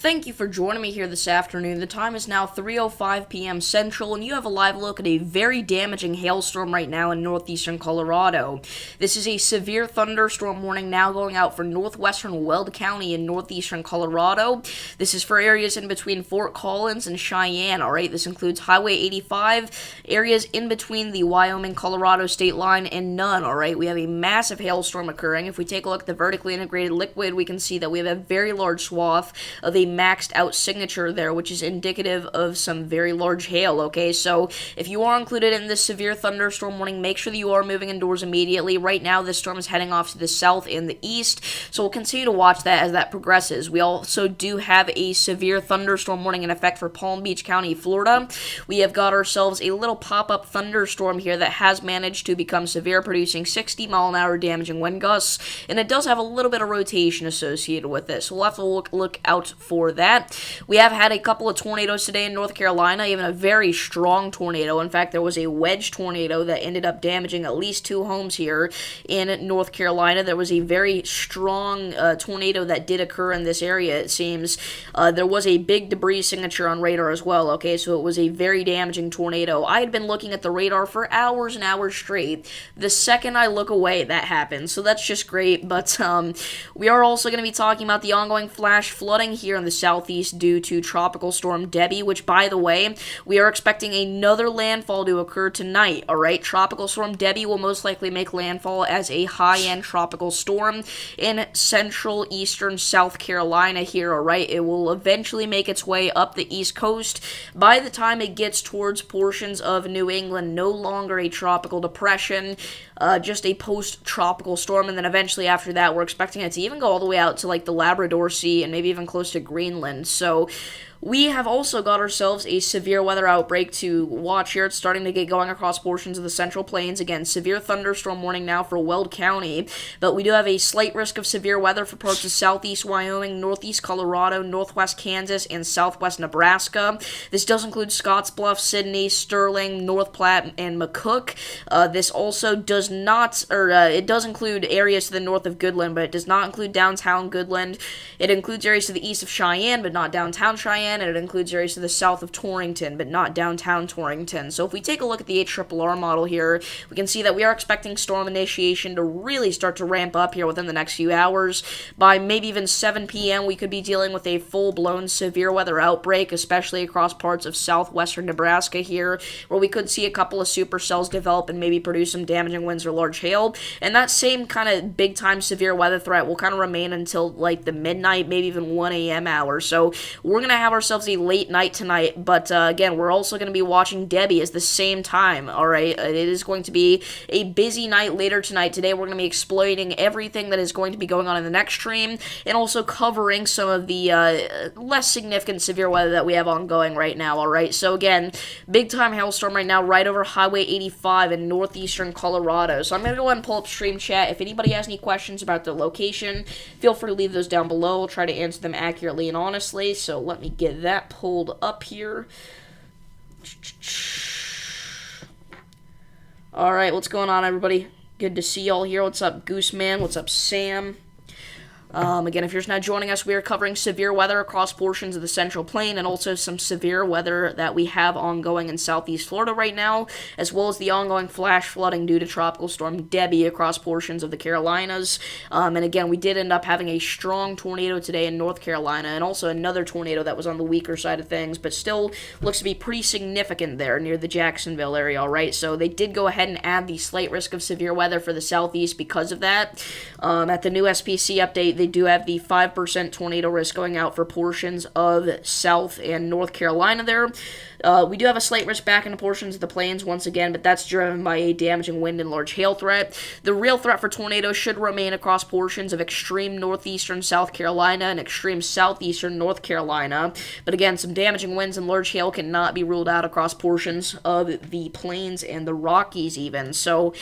Thank you for joining me here this afternoon. The time is now 3:05 p.m. Central, and you have a live look at a very damaging hailstorm right now in northeastern Colorado. This is a severe thunderstorm warning now going out for northwestern Weld County in northeastern Colorado. This is for areas in between Fort Collins and Cheyenne, alright? This includes Highway 85, areas in between the Wyoming-Colorado state line, and none, alright? We have a massive hailstorm occurring. If we take a look at the vertically integrated liquid, we can see that we have a very large swath of a maxed out signature there, which is indicative of some very large hail, okay? So if you are included in this severe thunderstorm warning, make sure that you are moving indoors immediately. Right now, this storm is heading off to the south and the east, so we'll continue to watch that as that progresses. We also do have a severe thunderstorm warning in effect for Palm Beach County, Florida. We have got ourselves a little pop-up thunderstorm here that has managed to become severe, producing 60-mile-an-hour damaging wind gusts, and it does have a little bit of rotation associated with it, so we'll have to look out for that. We have had a couple of tornadoes today in North Carolina, even a very strong tornado. In fact, there was a wedge tornado that ended up damaging at least 2 homes here in North Carolina. There was a very strong tornado that did occur in this area, it seems. There was a big debris signature on radar as well, okay, so it was a very damaging tornado. I had been looking at the radar for hours and hours straight. The second I look away, that happens, so that's just great, but we are also going to be talking about the ongoing flash flooding here in the southeast due to Tropical Storm Debbie, which, by the way, we are expecting another landfall to occur tonight, alright? Tropical Storm Debbie will most likely make landfall as a high-end tropical storm in central eastern South Carolina here, alright? It will eventually make its way up the east coast. By the time it gets towards portions of New England, no longer a tropical depression, just a post-tropical storm, and then eventually after that, we're expecting it to even go all the way out to, like, the Labrador Sea and maybe even close to Greenland. So we have also got ourselves a severe weather outbreak to watch here. It's starting to get going across portions of the Central Plains. Again, severe thunderstorm warning now for Weld County, but we do have a slight risk of severe weather for parts of southeast Wyoming, northeast Colorado, northwest Kansas, and southwest Nebraska. This does include Scottsbluff, Sidney, Sterling, North Platte, and McCook. This also does not, it does include areas to the north of Goodland, but it does not include downtown Goodland. It includes areas to the east of Cheyenne, but not downtown Cheyenne. And it includes areas to the south of Torrington, but not downtown Torrington. So if we take a look at the HRRR model here, we can see that we are expecting storm initiation to really start to ramp up here within the next few hours. By maybe even 7 p.m., we could be dealing with a full-blown severe weather outbreak, especially across parts of southwestern Nebraska here, where we could see a couple of supercells develop and maybe produce some damaging winds or large hail. And that same kind of big-time severe weather threat will kind of remain until like the midnight, maybe even 1 a.m. hour. So we're going to have ourselves a late night tonight, but again, we're also going to be watching Debbie at the same time, alright? It is going to be a busy night later tonight. Today, we're going to be exploiting everything that is going to be going on in the next stream, and also covering some of the less significant severe weather that we have ongoing right now, alright? So again, big time hailstorm right now, right over Highway 85 in northeastern Colorado. So I'm going to go ahead and pull up stream chat. If anybody has any questions about the location, feel free to leave those down below. I'll try to answer them accurately and honestly, so let me get that pulled up here. Alright, what's going on, everybody? Good to see y'all here. What's up, Gooseman? What's up, Sam? Again, if you're just now joining us, we are covering severe weather across portions of the Central Plain and also some severe weather that we have ongoing in southeast Florida right now, as well as the ongoing flash flooding due to Tropical Storm Debbie across portions of the Carolinas. And again, we did end up having a strong tornado today in North Carolina and also another tornado that was on the weaker side of things, but still looks to be pretty significant there near the Jacksonville area, alright? So they did go ahead and add the slight risk of severe weather for the southeast because of that. At the new SPC update, they do have the 5% tornado risk going out for portions of South and North Carolina there. We do have a slight risk back into portions of the plains once again, but that's driven by a damaging wind and large hail threat. The real threat for tornadoes should remain across portions of extreme northeastern South Carolina and extreme southeastern North Carolina. But again, some damaging winds and large hail cannot be ruled out across portions of the plains and the Rockies even. So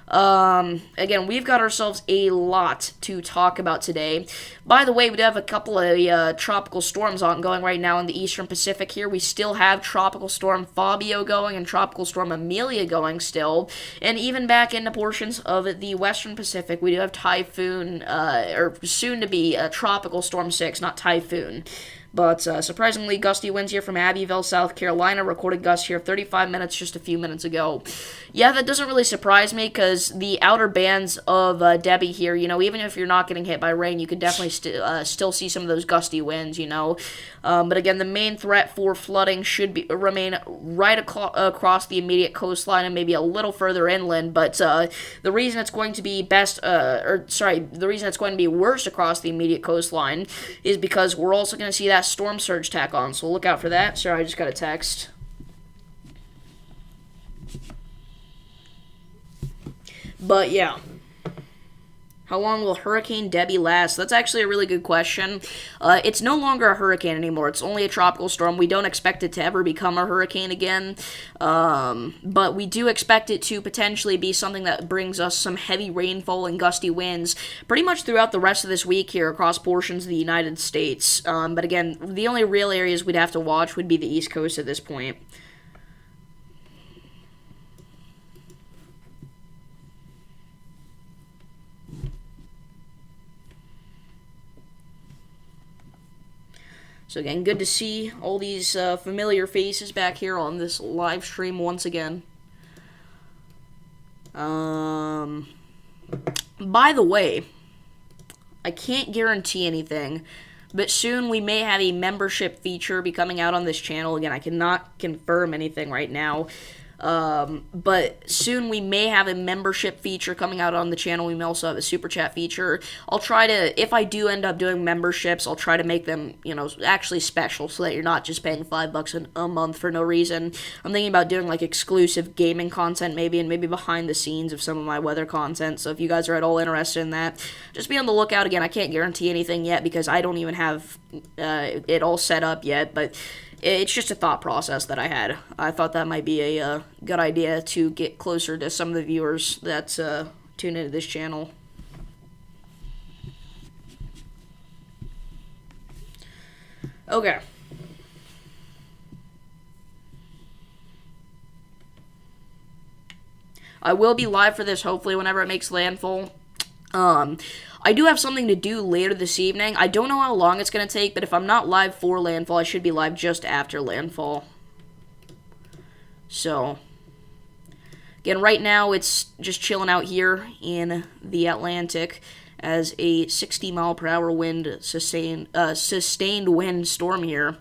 again, we've got ourselves a lot to talk about today. By the way, we do have a couple of tropical storms ongoing right now in the eastern Pacific here. We still have Tropical Storm Fabio going and Tropical Storm Amelia going still. And even back into portions of the western Pacific, we do have Typhoon, or soon to be Tropical Storm 6, not Typhoon. But surprisingly, gusty winds here from Abbeville, South Carolina. Recorded gusts here 35 minutes just a few minutes ago. Yeah, that doesn't really surprise me because the outer bands of Debbie here, even if you're not getting hit by rain, you could definitely still see some of those gusty winds, But again, the main threat for flooding should remain right across the immediate coastline and maybe a little further inland. But the reason it's going to be the reason it's going to be worse across the immediate coastline is because we're also going to see that storm surge tack on, so look out for that. Sorry, I just got a text. But yeah. How long will Hurricane Debbie last? That's actually a really good question. It's no longer a hurricane anymore. It's only a tropical storm. We don't expect it to ever become a hurricane again. But we do expect it to potentially be something that brings us some heavy rainfall and gusty winds pretty much throughout the rest of this week here across portions of the United States. But again, the only real areas we'd have to watch would be the East Coast at this point. So again, good to see all these familiar faces back here on this live stream once again. By the way, I can't guarantee anything, but soon we may have a membership feature be coming out on this channel. Again, I cannot confirm anything right now. But soon we may have a membership feature coming out on the channel. We may also have a super chat feature. I'll try to, if I do end up doing memberships, I'll try to make them, actually special so that you're not just paying $5 a month for no reason. I'm thinking about doing like exclusive gaming content maybe, and maybe behind the scenes of some of my weather content. So if you guys are at all interested in that, just be on the lookout. Again, I can't guarantee anything yet because I don't even have it all set up yet, but it's just a thought process that I had. I thought that might be a good idea to get closer to some of the viewers that tune into this channel. Okay. I will be live for this hopefully whenever it makes landfall. I do have something to do later this evening. I don't know how long it's going to take, but if I'm not live for landfall, I should be live just after landfall. So, again, right now it's just chilling out here in the Atlantic as a 60-mile-per-hour wind sustained wind storm here.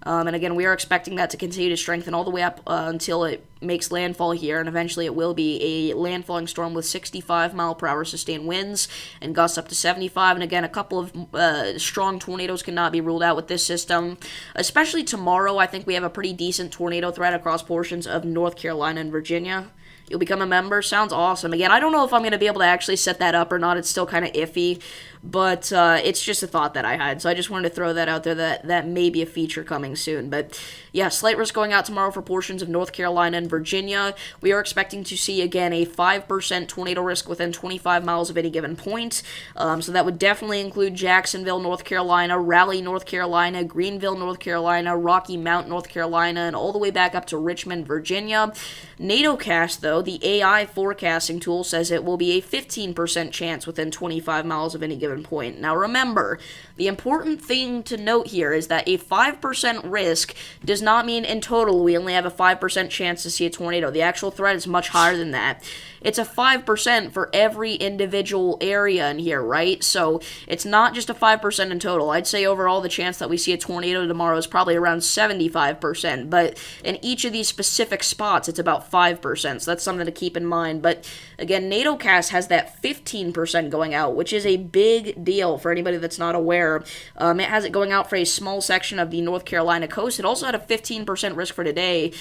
And again, we are expecting that to continue to strengthen all the way up until it makes landfall here, and eventually it will be a landfalling storm with 65-mile-per-hour sustained winds and gusts up to 75. And again, a couple of strong tornadoes cannot be ruled out with this system. Especially tomorrow, I think we have a pretty decent tornado threat across portions of North Carolina and Virginia. You'll become a member. Sounds awesome. Again, I don't know if I'm going to be able to actually set that up or not. It's still kind of iffy, but it's just a thought that I had. So I just wanted to throw that out there that may be a feature coming soon. But yeah, slight risk going out tomorrow for portions of North Carolina and Virginia. We are expecting to see, again, a 5% tornado risk within 25 miles of any given point. So that would definitely include Jacksonville, North Carolina, Raleigh, North Carolina, Greenville, North Carolina, Rocky Mount, North Carolina, and all the way back up to Richmond, Virginia. NATOcast, though, the AI forecasting tool, says it will be a 15% chance within 25 miles of any given point. Now remember, the important thing to note here is that a 5% risk does not mean in total we only have a 5% chance to see a tornado. The actual threat is much higher than that. It's a 5% for every individual area in here, right? So it's not just a 5% in total. I'd say overall the chance that we see a tornado tomorrow is probably around 75%, but in each of these specific spots it's about 5%, so that's something to keep in mind. But again, NATOcast has that 15% going out, which is a big deal for anybody that's not aware. It has it going out for a small section of the North Carolina coast. It also had a 15% risk for today,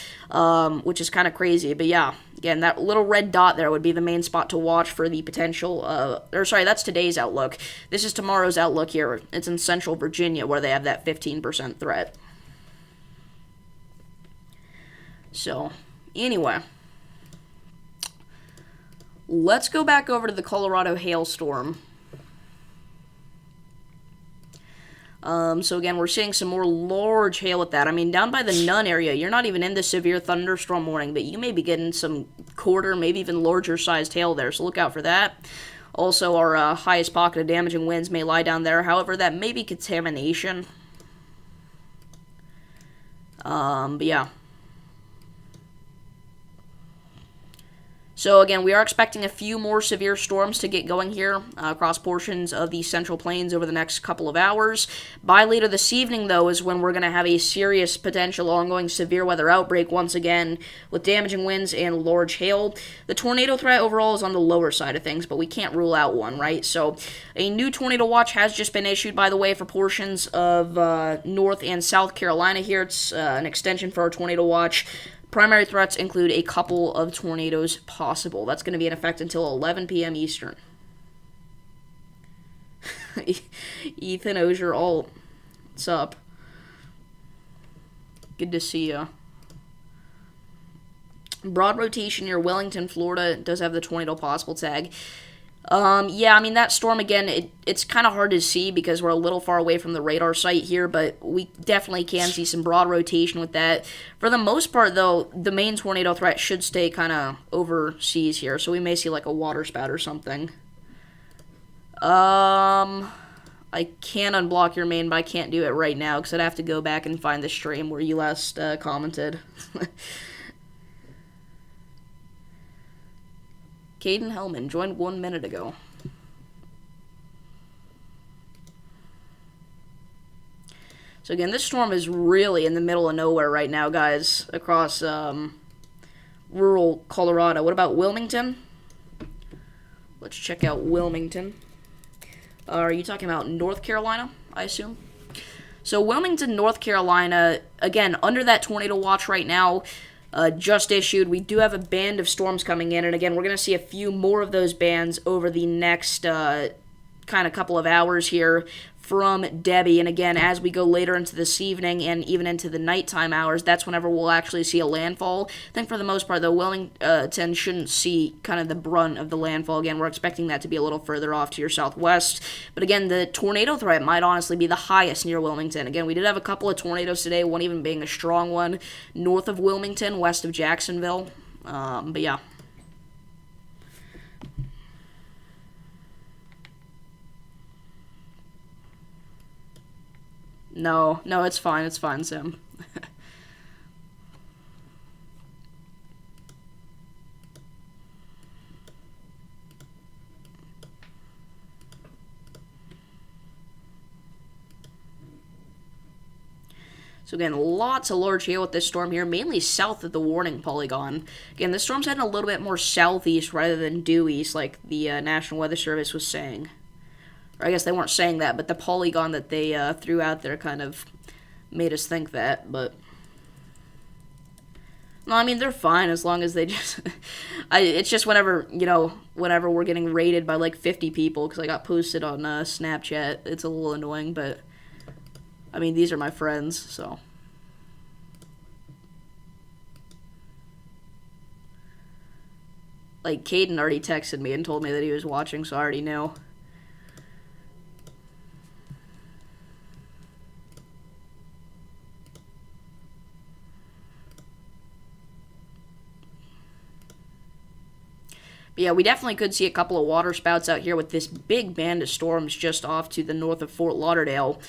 which is kind of crazy, but yeah. Again, that little red dot there would be the main spot to watch for the potential, that's today's outlook. This is tomorrow's outlook here. It's in central Virginia where they have that 15% threat. So, anyway. Let's go back over to the Colorado hailstorm. So again, we're seeing some more large hail with that. I mean, down by the Nunn area, you're not even in the severe thunderstorm warning, but you may be getting some quarter, maybe even larger sized hail there, so look out for that. Also, our highest pocket of damaging winds may lie down there. However, that may be contamination. But yeah. So again, we are expecting a few more severe storms to get going here across portions of the Central Plains over the next couple of hours. By later this evening, though, is when we're going to have a serious potential ongoing severe weather outbreak once again with damaging winds and large hail. The tornado threat overall is on the lower side of things, but we can't rule out one, right? So a new tornado watch has just been issued, by the way, for portions of North and South Carolina here. It's an extension for our tornado watch. Primary threats include a couple of tornadoes possible. That's going to be in effect until 11 p.m. Eastern. Ethan Ozier Alt. What's up? Good to see ya. Broad rotation near Wellington, Florida does have the tornado possible tag. Yeah, I mean, that storm, again, it's kind of hard to see because we're a little far away from the radar site here, but we definitely can see some broad rotation with that. For the most part, though, the main tornado threat should stay kind of overseas here, so we may see, like, a waterspout or something. I can unblock your main, but I can't do it right now because I'd have to go back and find the stream where you last commented. Caden Hellman joined 1 minute ago. So again, this storm is really in the middle of nowhere right now, guys, across rural Colorado. What about Wilmington? Let's check out Wilmington. Are you talking about North Carolina, I assume? So Wilmington, North Carolina, again, under that tornado watch right now, just issued. We do have a band of storms coming in, and again, we're going to see a few more of those bands over the next kind of couple of hours here from Debbie. And again, as we go later into this evening and even into the nighttime hours, that's whenever we'll actually see a landfall. I think for the most part, though, Wellington shouldn't see kind of the brunt of the landfall. Again, we're expecting that to be a little further off to your southwest. But again, the tornado threat might honestly be the highest near Wilmington. Again, we did have a couple of tornadoes today, one even being a strong one north of Wilmington, west of Jacksonville. But yeah. No, it's fine, Sim. So again, lots of large hail with this storm here, mainly south of the warning polygon. Again, this storm's heading a little bit more southeast rather than due east, like the National Weather Service was saying. Or I guess they weren't saying that, but the polygon that they threw out there kind of made us think that, but... No, I mean, they're fine as long as they just... it's just whenever we're getting rated by like 50 people, because I got posted on Snapchat, it's a little annoying, but... I mean, these are my friends, so... Like, Caden already texted me and told me that he was watching, so I already knew. But yeah, we definitely could see a couple of water spouts out here with this big band of storms just off to the north of Fort Lauderdale.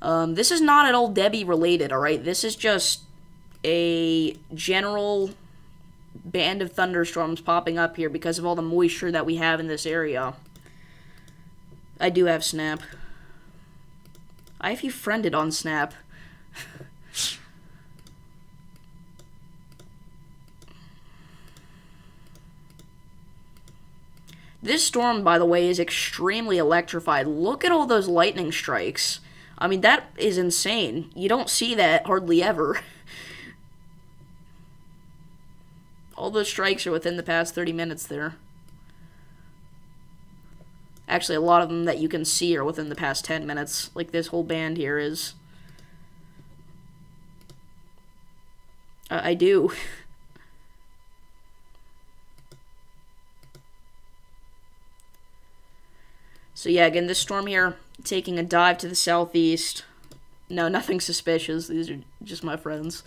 This is not at all Debbie related, alright? This is just a general band of thunderstorms popping up here because of all the moisture that we have in this area. I do have Snap. I have you friended on Snap. This storm, by the way, is extremely electrified. Look at all those lightning strikes. I mean, that is insane. You don't see that hardly ever. All those strikes are within the past 30 minutes there. Actually, a lot of them that you can see are within the past 10 minutes. Like this whole band here is. I do. So yeah, again, this storm here, taking a dive to the southeast. No, nothing suspicious. These are just my friends.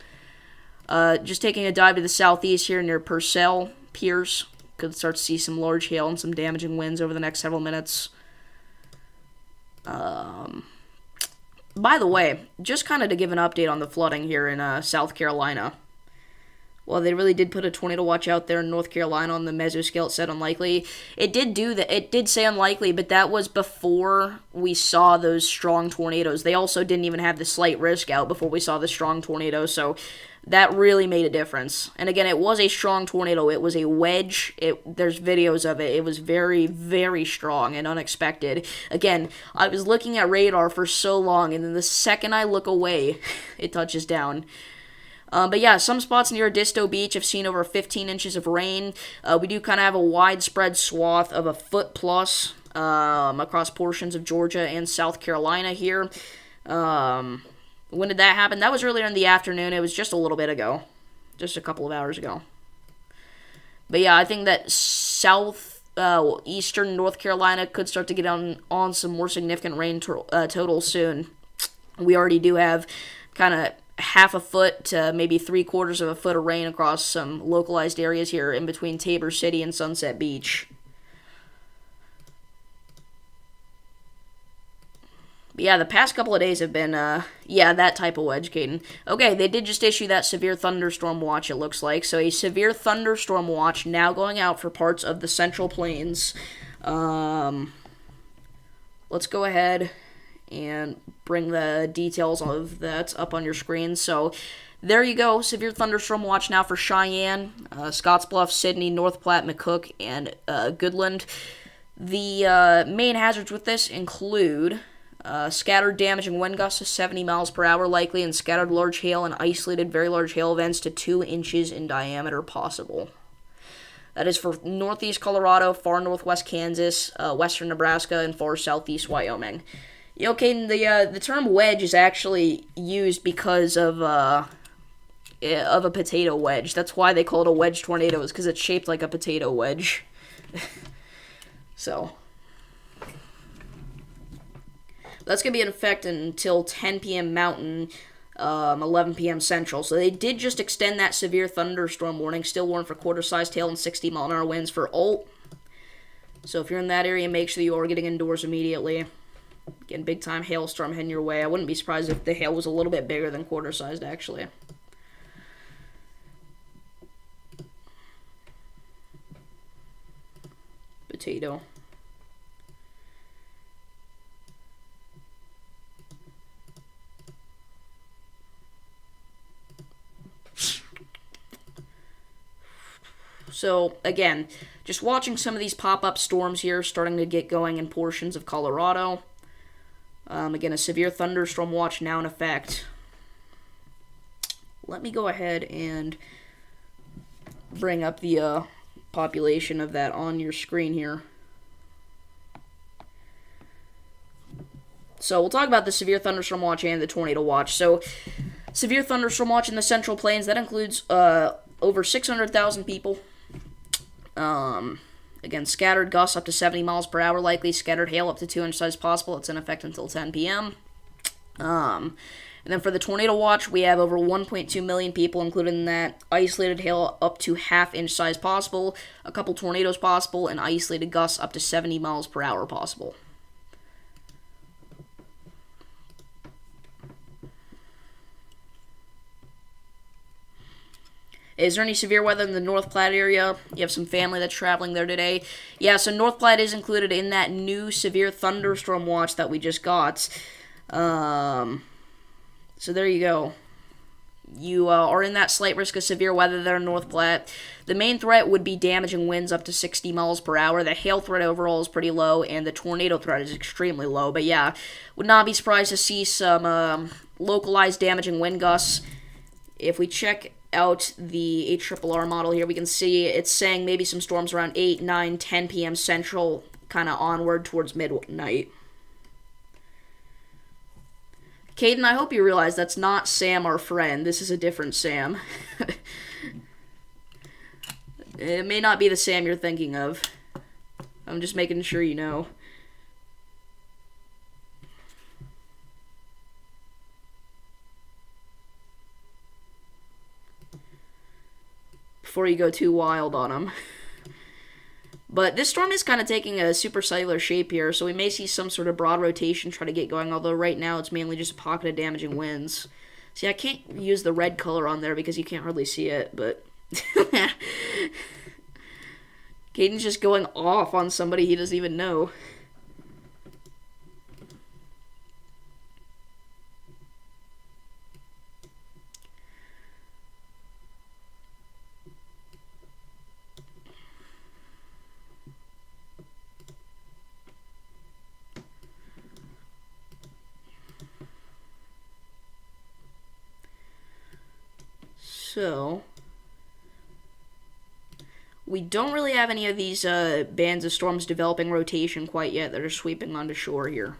Just taking a dive to the southeast here near Purcell, Pierce. Could start to see some large hail and some damaging winds over the next several minutes. By the way, just kind of to give an update on the flooding here in South Carolina. Well, they really did put a tornado watch out there in North Carolina on the mesoscale. It said unlikely. It did do that. It did say unlikely, but that was before we saw those strong tornadoes. They also didn't even have the slight risk out before we saw the strong tornado. So that really made a difference. And again, it was a strong tornado. It was a wedge. There's videos of it. It was very, very strong and unexpected. Again, I was looking at radar for so long, and then the second I look away, it touches down. But yeah, some spots near Edisto Beach have seen over 15 inches of rain. We do kind of have a widespread swath of a foot plus across portions of Georgia and South Carolina here. When did that happen? That was earlier in the afternoon. It was just a little bit ago. Just a couple of hours ago. But yeah, I think that eastern North Carolina could start to get on some more significant rain totals soon. We already do have kind of half a foot to maybe 3/4 of a foot of rain across some localized areas here in between Tabor City and Sunset Beach. But yeah, the past couple of days have been, that type of wedge, Caden. Okay, they did just issue that severe thunderstorm watch, it looks like. So a severe thunderstorm watch now going out for parts of the Central Plains. Let's go ahead and bring the details of that up on your screen. So there you go, severe thunderstorm watch now for Cheyenne, Scottsbluff, Sidney, North Platte, McCook, and Goodland. The main hazards with this include scattered damaging wind gusts to 70 miles per hour likely, and scattered large hail and isolated very large hail events to 2 inches in diameter possible. That is for northeast Colorado, far northwest Kansas, western Nebraska, and far southeast Wyoming. Okay, the term wedge is actually used because of a potato wedge. That's why they call it a wedge tornado, is because it's shaped like a potato wedge. So that's going to be in effect until 10 p.m. Mountain, 11 p.m. Central. So they did just extend that severe thunderstorm warning. Still warned for quarter-sized hail and 60-mile-an-hour winds for Alt. So if you're in that area, make sure you are getting indoors immediately. Again, big-time hailstorm heading your way. I wouldn't be surprised if the hail was a little bit bigger than quarter-sized, actually. Potato. So, again, just watching some of these pop-up storms here starting to get going in portions of Colorado. Again, a severe thunderstorm watch now in effect. Let me go ahead and bring up the population of that on your screen here. So we'll talk about the severe thunderstorm watch and the tornado watch. So, severe thunderstorm watch in the Central Plains, that includes over 600,000 people. Again, scattered gusts up to 70 miles per hour likely, scattered hail up to 2 inch size possible. It's in effect until 10 p.m. And then for the tornado watch, we have over 1.2 million people, including that isolated hail up to half-inch size possible, a couple tornadoes possible, and isolated gusts up to 70 miles per hour possible. Is there any severe weather in the North Platte area? You have some family that's traveling there today. Yeah, so North Platte is included in that new severe thunderstorm watch that we just got. So there you go. You are in that slight risk of severe weather there in North Platte. The main threat would be damaging winds up to 60 miles per hour. The hail threat overall is pretty low, and the tornado threat is extremely low. But yeah, would not be surprised to see some localized damaging wind gusts. If we check out the HRRR model here, we can see it's saying maybe some storms around 8, 9, 10 p.m. Central, kind of onward towards midnight. Caden, I hope you realize that's not Sam, our friend. This is a different Sam. It may not be the Sam you're thinking of. I'm just making sure you know. Before you go too wild on him. But this storm is kind of taking a supercellular shape here, so we may see some sort of broad rotation try to get going, although right now it's mainly just a pocket of damaging winds. See, I can't use the red color on there because you can't hardly see it, but... Caden's just going off on somebody he doesn't even know. So, we don't really have any of these bands of storms developing rotation quite yet that are sweeping onto shore here.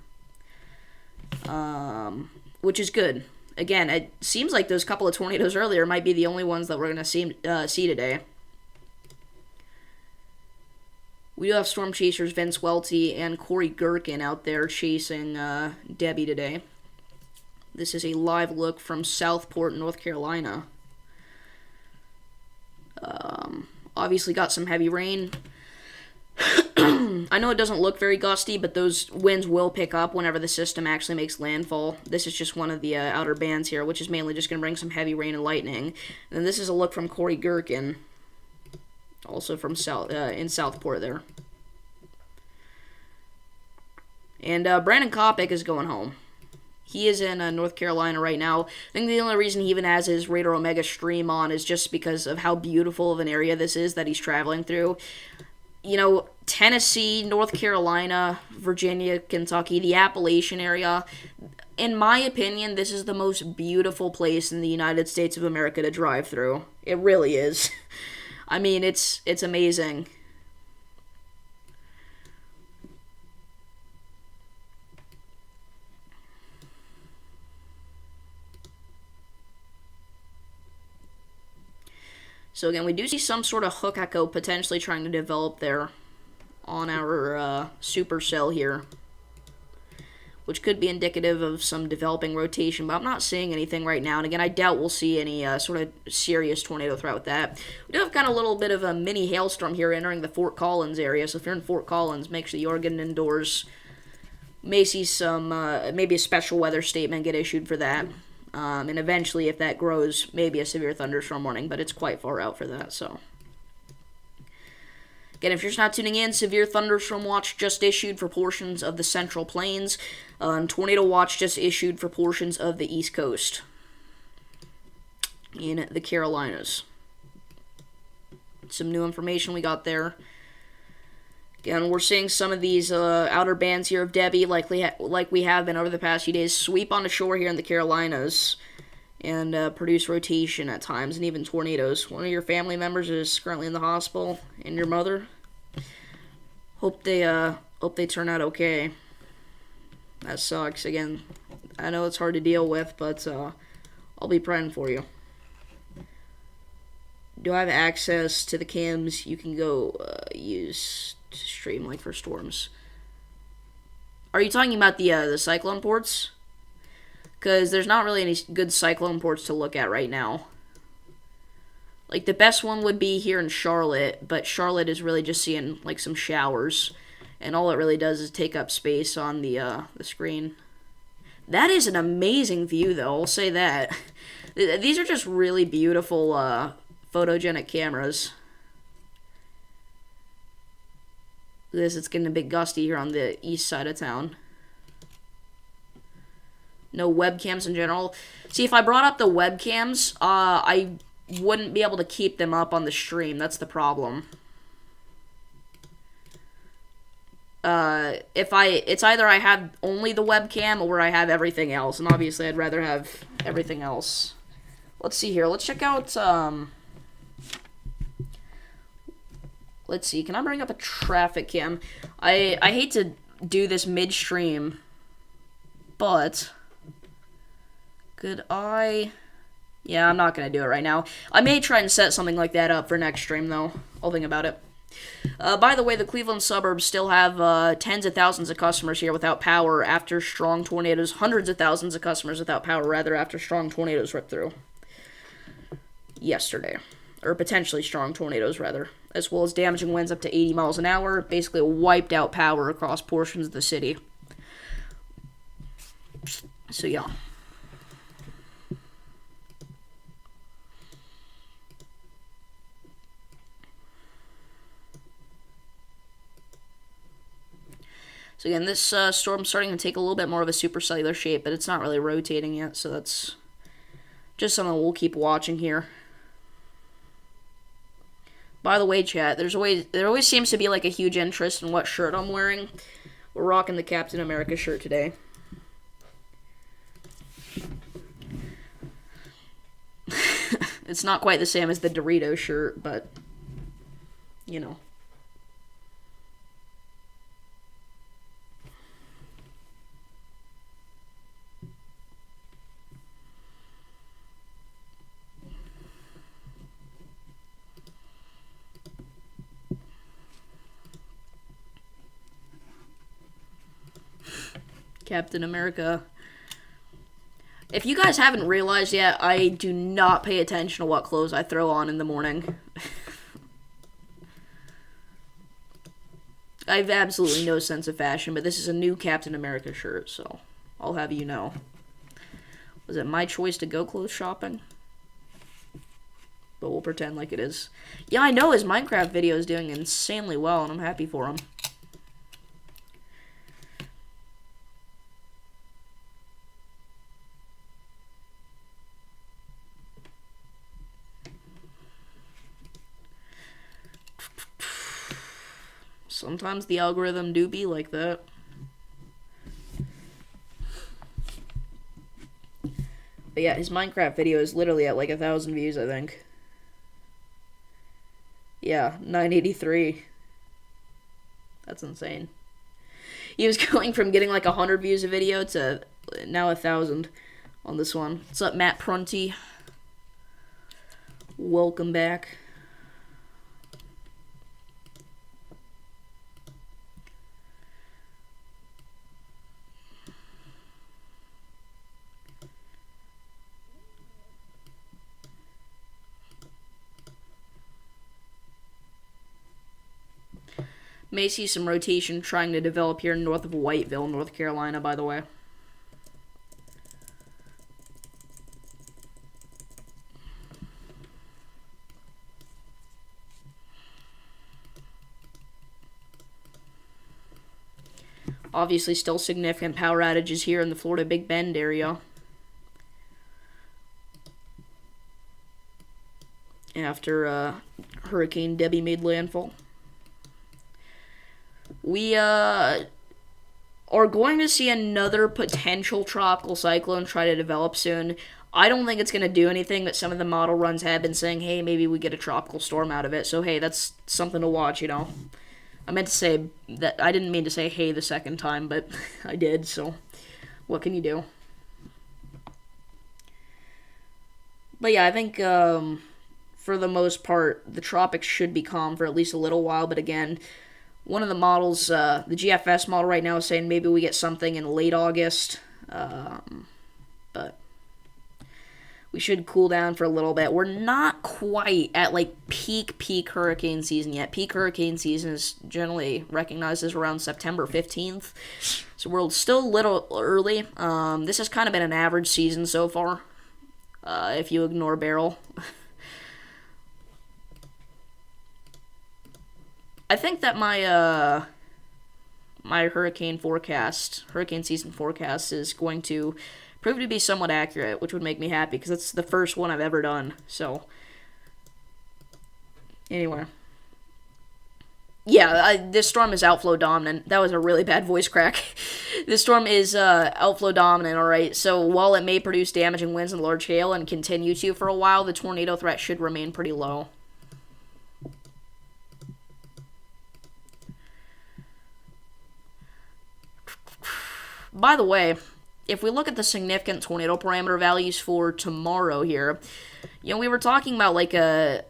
Which is good. Again, it seems like those couple of tornadoes earlier might be the only ones that we're going to see today. We do have storm chasers Vince Welty and Corey Gherkin out there chasing Debbie today. This is a live look from Southport, North Carolina. Obviously got some heavy rain. I know it doesn't look very gusty, but those winds will pick up whenever the system actually makes landfall. This is just one of the outer bands here, which is mainly just going to bring some heavy rain and lightning. And this is a look from Corey Gherkin, also from in Southport there. And Brandon Kopic is going home. He is in North Carolina right now. I think the only reason he even has his Radar Omega stream on is just because of how beautiful of an area this is that he's traveling through. You know, Tennessee, North Carolina, Virginia, Kentucky, the Appalachian area. In my opinion, this is the most beautiful place in the United States of America to drive through. It really is. I mean, it's amazing. So again, we do see some sort of hook echo potentially trying to develop there on our supercell here, which could be indicative of some developing rotation, but I'm not seeing anything right now. And again, I doubt we'll see any sort of serious tornado threat with that. We do have kind of a little bit of a mini hailstorm here entering the Fort Collins area, so if you're in Fort Collins, make sure you are getting indoors. May see some, maybe a special weather statement get issued for that. And eventually, if that grows, maybe a severe thunderstorm warning, but it's quite far out for that, so. Again, if you're just not tuning in, severe thunderstorm watch just issued for portions of the Central Plains, and tornado watch just issued for portions of the East Coast in the Carolinas. Some new information we got there. Again, we're seeing some of these outer bands here of Debbie, like we have been over the past few days, sweep onto shore here in the Carolinas and produce rotation at times, and even tornadoes. One of your family members is currently in the hospital, and your mother. Hope they turn out okay. That sucks. Again, I know it's hard to deal with, but I'll be praying for you. Do I have access to the cams you can go use to stream like for storms? Are you talking about the cyclone ports? Because there's not really any good cyclone ports to look at right now. Like, the best one would be here in Charlotte, but Charlotte is really just seeing, like, some showers. And all it really does is take up space on the screen. That is an amazing view, though, I'll say that. These are just really beautiful, photogenic cameras. It's getting a bit gusty here on the east side of town. No webcams in general. See, if I brought up the webcams, I wouldn't be able to keep them up on the stream. That's the problem. It's either I have only the webcam or I have everything else, and obviously I'd rather have everything else. Let's see here. Let's check out, let's see. Can I bring up a traffic cam? I hate to do this midstream, but could I? Yeah, I'm not going to do it right now. I may try and set something like that up for next stream, though. I'll think about it. By the way, the Cleveland suburbs still have tens of thousands of customers here without power after strong tornadoes. Hundreds of thousands of customers without power, rather, after strong tornadoes ripped through yesterday. Or potentially strong tornadoes, rather. as well as damaging winds up to 80 miles an hour. Basically wiped out power across portions of the city. So yeah. So again, this storm's starting to take a little bit more of a supercellular shape, but it's not really rotating yet, so that's just something we'll keep watching here. By the way, chat, there always seems to be like a huge interest in what shirt I'm wearing. We're rocking the Captain America shirt today. It's not quite the same as the Doritos shirt, but you know. Captain America. If you guys haven't realized yet, I do not pay attention to what clothes I throw on in the morning. I have absolutely no sense of fashion, but this is a new Captain America shirt, so I'll have you know. Was it my choice to go clothes shopping? But we'll pretend like it is. Yeah, I know his Minecraft video is doing insanely well, and I'm happy for him. Sometimes the algorithm do be like that. But yeah, his Minecraft video is literally at like 1,000 views, I think. Yeah, 983. That's insane. He was going from getting like 100 views a video to now 1,000 on this one. What's up, Matt Prunty? Welcome back. May see some rotation trying to develop here north of Whiteville, North Carolina, by the way. Obviously, still significant power outages here in the Florida Big Bend area. After Hurricane Debbie made landfall. We are going to see another potential tropical cyclone try to develop soon. I don't think it's going to do anything, but some of the model runs have been saying, hey, maybe we get a tropical storm out of it. So, hey, that's something to watch, you know. I meant to say that, I didn't mean to say hey the second time, but I did, so what can you do? But yeah, I think for the most part, the tropics should be calm for at least a little while, but again, one of the models, the GFS model right now is saying maybe we get something in late August, but we should cool down for a little bit. We're not quite at like peak hurricane season yet. Peak hurricane season is generally recognized as around September 15th, so we're still a little early. This has kind of been an average season so far, if you ignore Beryl. I think that my my hurricane season forecast is going to prove to be somewhat accurate, which would make me happy because it's the first one I've ever done. So, anyway. Yeah, this storm is outflow dominant. That was a really bad voice crack. This storm is outflow dominant, alright? So, while it may produce damaging winds and large hail and continue to for a while, the tornado threat should remain pretty low. By the way, if we look at the significant tornado parameter values for tomorrow here, you know, we were talking about like a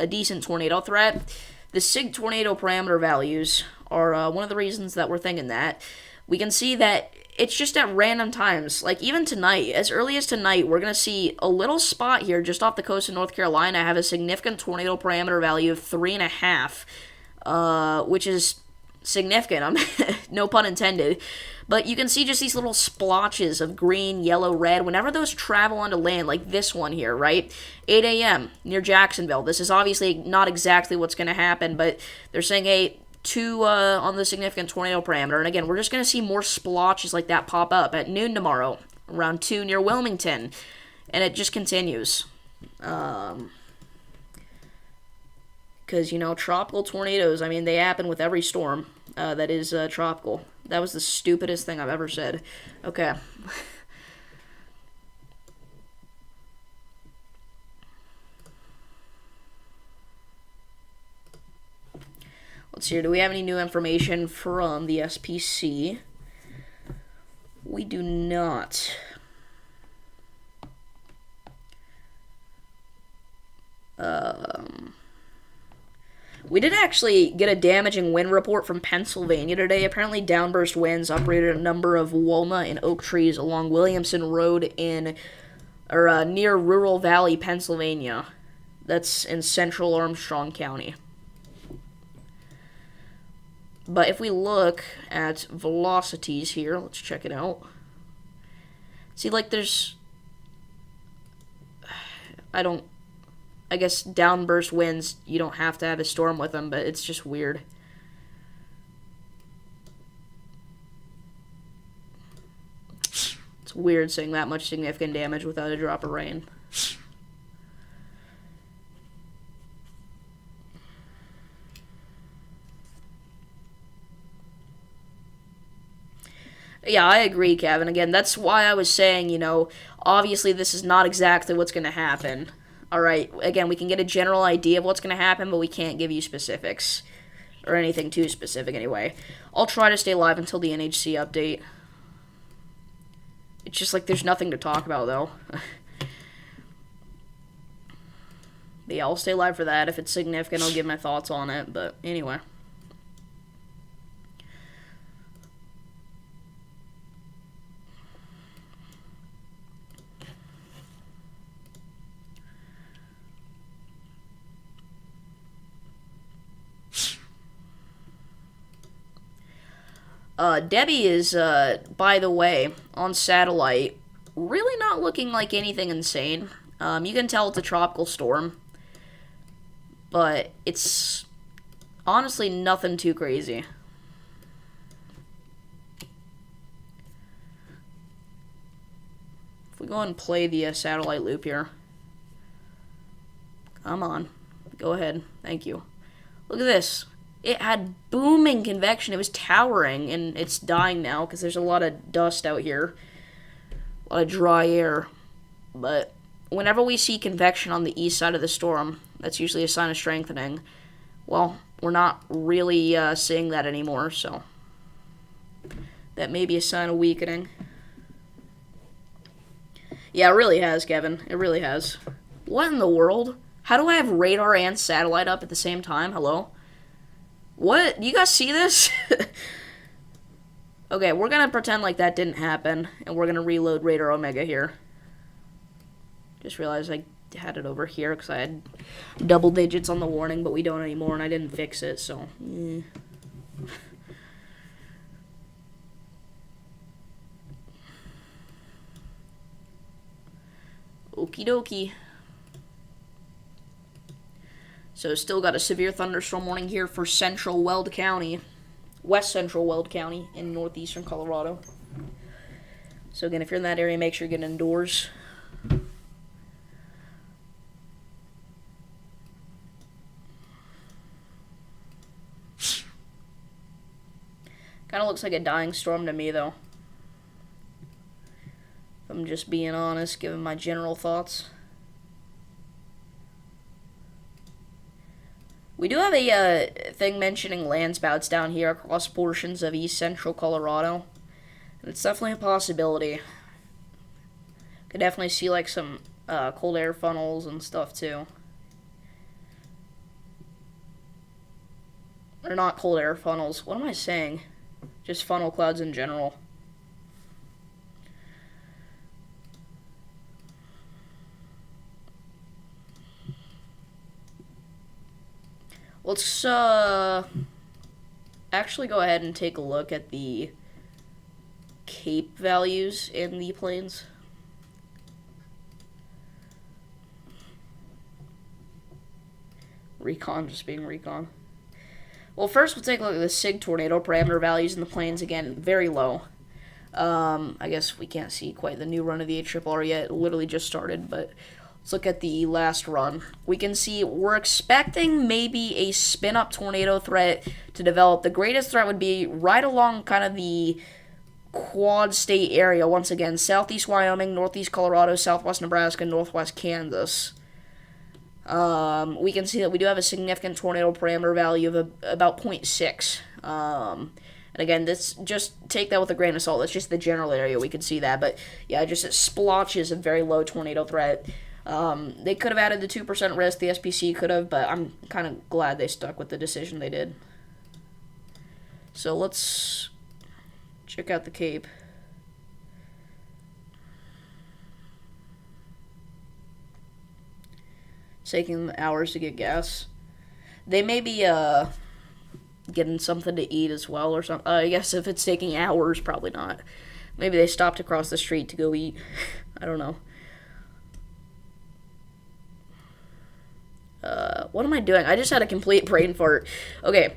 decent tornado threat. The SIG tornado parameter values are one of the reasons that we're thinking that. We can see that it's just at random times. Like, even tonight, as early as tonight, we're going to see a little spot here just off the coast of North Carolina have a significant tornado parameter value of 3.5, which is significant. No pun intended. But you can see just these little splotches of green, yellow, red. Whenever those travel onto land, like this one here, right? 8 a.m. near Jacksonville. This is obviously not exactly what's going to happen, but they're saying, hey, 2 on the significant tornado parameter. And again, we're just going to see more splotches like that pop up at noon tomorrow, around 2 near Wilmington. And it just continues. Because, tropical tornadoes, I mean, they happen with every storm that is tropical. That was the stupidest thing I've ever said. Okay. Let's see here. Do we have any new information from the SPC? We do not. We did actually get a damaging wind report from Pennsylvania today. Apparently, downburst winds uprooted a number of walnut and oak trees along Williamson Road near Rural Valley, Pennsylvania. That's in central Armstrong County. But if we look at velocities here, let's check it out. See, like, there's... I guess downburst winds, you don't have to have a storm with them, but it's just weird. It's weird seeing that much significant damage without a drop of rain. Yeah, I agree, Kevin. Again, that's why I was saying, obviously this is not exactly what's going to happen. Alright, again, we can get a general idea of what's going to happen, but we can't give you specifics. Or anything too specific, anyway. I'll try to stay live until the NHC update. It's just like there's nothing to talk about, though. But yeah, I'll stay live for that. If it's significant, I'll give my thoughts on it. But anyway. Debbie is, by the way, on satellite, really not looking like anything insane. You can tell it's a tropical storm, but it's honestly nothing too crazy. If we go ahead and play the satellite loop here. Come on. Go ahead. Thank you. Look at this. It had booming convection. It was towering, and it's dying now because there's a lot of dust out here. A lot of dry air. But whenever we see convection on the east side of the storm, that's usually a sign of strengthening. Well, we're not really seeing that anymore, so that may be a sign of weakening. Yeah, it really has, Kevin. It really has. What in the world? How do I have radar and satellite up at the same time? Hello? What? You guys see this? Okay, we're gonna pretend like that didn't happen, and we're gonna reload Radar Omega here. Just realized I had it over here because I had double digits on the warning, but we don't anymore, and I didn't fix it, so... Okie dokie. So still got a severe thunderstorm warning here for central Weld County, west central Weld County in northeastern Colorado. So again, if you're in that area, make sure you get indoors. Kind of looks like a dying storm to me, though. If I'm just being honest, given my general thoughts. We do have a thing mentioning landspouts down here across portions of east central Colorado. And it's definitely a possibility. Could definitely see like some cold air funnels and stuff too. Or not cold air funnels. What am I saying? Just funnel clouds in general. Let's actually go ahead and take a look at the CAPE values in the planes. Recon just being recon. Well, first we'll take a look at the SIG tornado parameter values in the planes. Again, very low. I guess we can't see quite the new run of the HRRR yet. It literally just started, but let's look at the last run. We can see we're expecting maybe a spin-up tornado threat to develop. The greatest threat would be right along kind of the Quad State area. Once again, southeast Wyoming, northeast Colorado, southwest Nebraska, northwest Kansas. We can see that we do have a significant tornado parameter value of about 0.6. And again, this, just take that with a grain of salt. That's just the general area. We can see that. But yeah, just it splotches a very low tornado threat. They could have added the 2% risk. The SPC could have, but I'm kind of glad they stuck with the decision they did. So let's check out the Cape. It's taking hours to get gas. They may be getting something to eat as well or something. I guess if it's taking hours, probably not. Maybe they stopped across the street to go eat. I don't know. What am I doing? I just had a complete brain fart. Okay.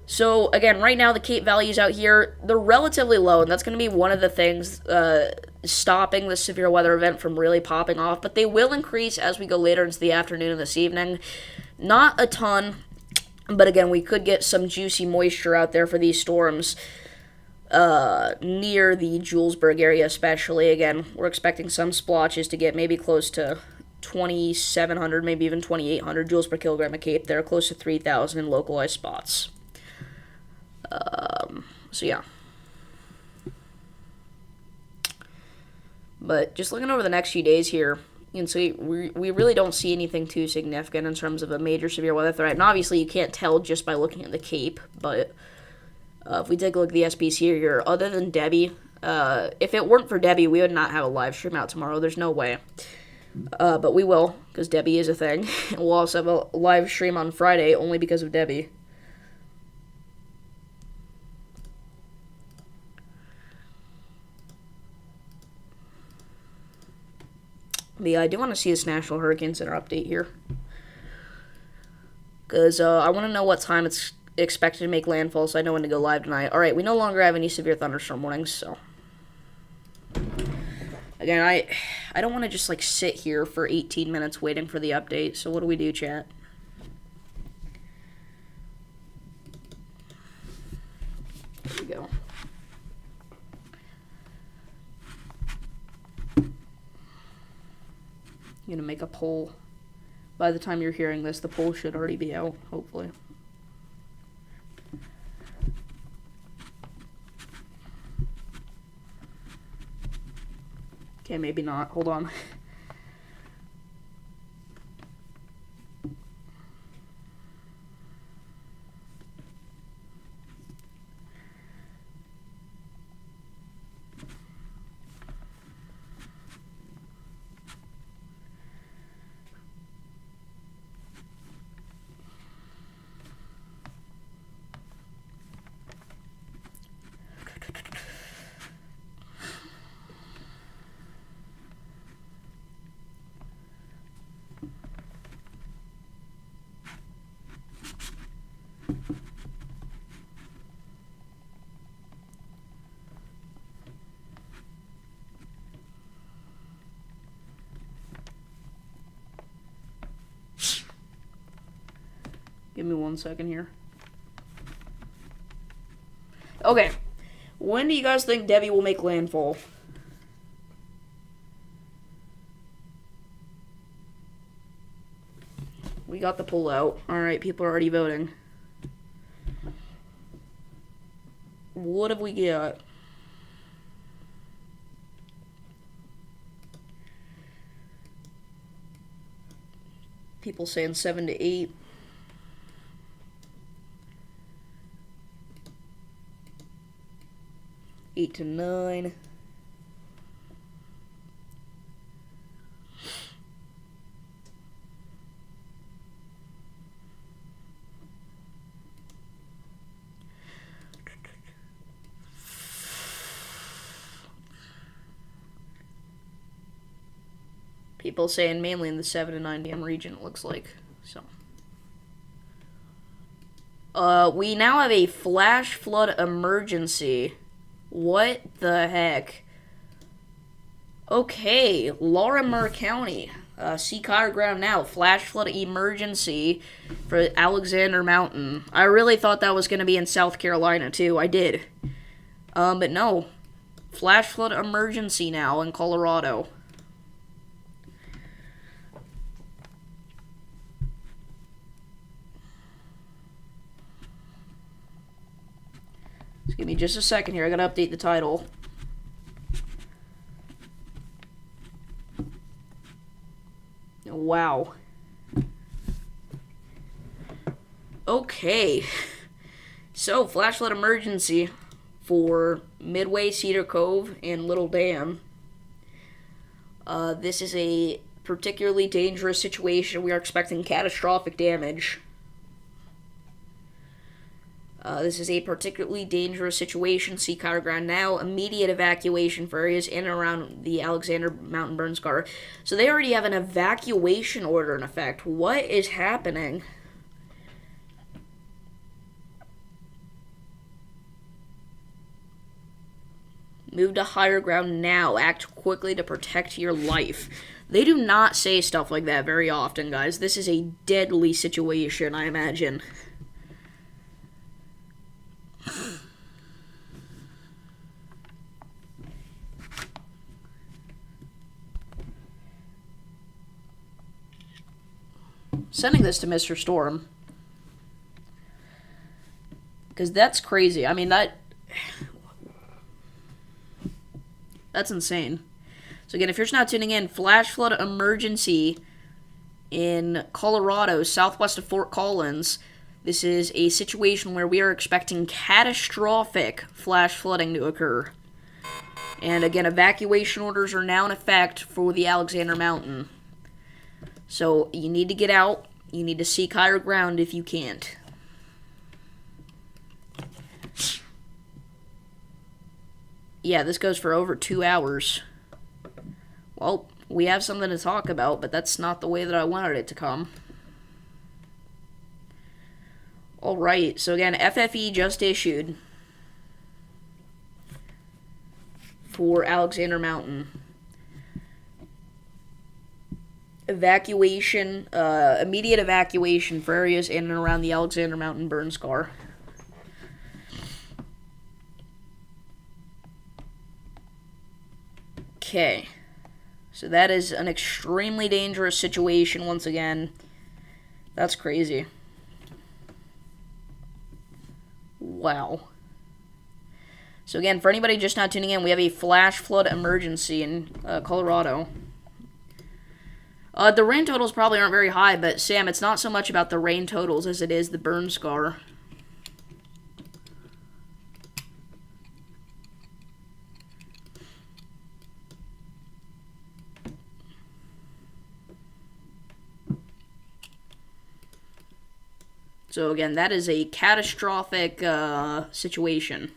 So, again, right now the CAPE values out here, they're relatively low, and that's going to be one of the things stopping the severe weather event from really popping off, but they will increase as we go later into the afternoon and this evening. Not a ton, but again, we could get some juicy moisture out there for these storms near the Julesburg area especially. Again, we're expecting some splotches to get maybe close to 2,700, maybe even 2,800 joules per kilogram of CAPE. They're close to 3,000 in localized spots. So yeah. But just looking over the next few days here, you can see we really don't see anything too significant in terms of a major severe weather threat. And obviously you can't tell just by looking at the CAPE, but if we take a look at the SPC here, other than Debbie, if it weren't for Debbie, we would not have a live stream out tomorrow. There's no way. But we will, because Debbie is a thing. We'll also have a live stream on Friday only because of Debbie. But yeah, I do want to see this National Hurricane Center update here. Because I want to know what time it's expected to make landfall so I know when to go live tonight. Alright, we no longer have any severe thunderstorm warnings, so. Again, I don't want to just, like, sit here for 18 minutes waiting for the update. So what do we do, chat? There we go. I'm going to make a poll. By the time you're hearing this, the poll should already be out, hopefully. Okay, maybe not. Hold on. Give me 1 second here. Okay. When do you guys think Debbie will make landfall? We got the poll out. Alright, people are already voting. What have we got? People saying 7 to 8. 8 to 9. People saying mainly in the 7 and 9 p.m. region, it looks like. So. We now have a flash flood emergency. What the heck? Okay, Larimer County. See higher ground now. Flash flood emergency for Alexander Mountain. I really thought that was going to be in South Carolina, too. I did. But no. Flash flood emergency now in Colorado. Just give me just a second here. I gotta update the title. Wow. Okay. So, flash flood emergency for Midway, Cedar Cove, and Little Dam. This is a particularly dangerous situation. We are expecting catastrophic damage. This is a particularly dangerous situation. See higher ground now. Immediate evacuation for areas in and around the Alexander Mountain burn scar. So they already have an evacuation order in effect. What is happening? Move to higher ground now. Act quickly to protect your life. They do not say stuff like that very often, guys. This is a deadly situation, I imagine. Sending this to Mr. Storm. Because that's crazy. I mean, that's insane. So again, if you're just now tuning in, flash flood emergency in Colorado, southwest of Fort Collins. This is a situation where we are expecting catastrophic flash flooding to occur. And again, evacuation orders are now in effect for the Alexander Mountain. So you need to get out. You need to seek higher ground if you can't. Yeah, this goes for over 2 hours. Well, we have something to talk about, but that's not the way that I wanted it to come. Alright, so again, FFE just issued for Alexander Mountain. Evacuation, immediate evacuation for areas in and around the Alexander Mountain burn scar. Okay, so that is an extremely dangerous situation once again. That's crazy. Wow. So again, for anybody just now tuning in, we have a flash flood emergency in Colorado. The rain totals probably aren't very high, but Sam, it's not so much about the rain totals as it is the burn scar. So again, that is a catastrophic situation.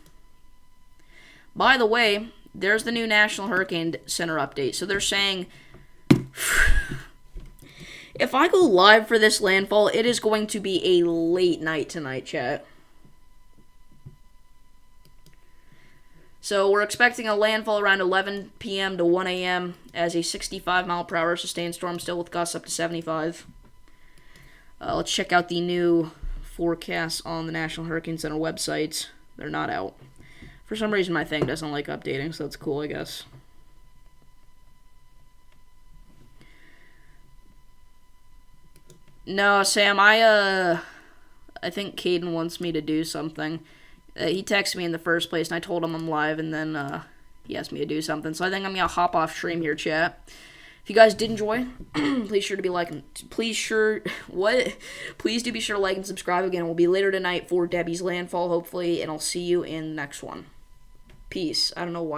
By the way, there's the new National Hurricane Center update. So they're saying, if I go live for this landfall, it is going to be a late night tonight, chat. So we're expecting a landfall around 11 p.m. to 1 a.m. as a 65-mile-per-hour sustained storm, still with gusts up to 75. Let's check out the new forecasts on the National Hurricane Center website. They're not out. For some reason, my thing doesn't like updating, so that's cool, I guess. No, Sam, I think Caden wants me to do something. He texted me in the first place, and I told him I'm live, and then he asked me to do something. So I think I'm going to hop off stream here, chat. If you guys did enjoy, please do be sure to like and subscribe again. We'll be later tonight for Debbie's Landfall, hopefully, and I'll see you in the next one. Peace. I don't know why.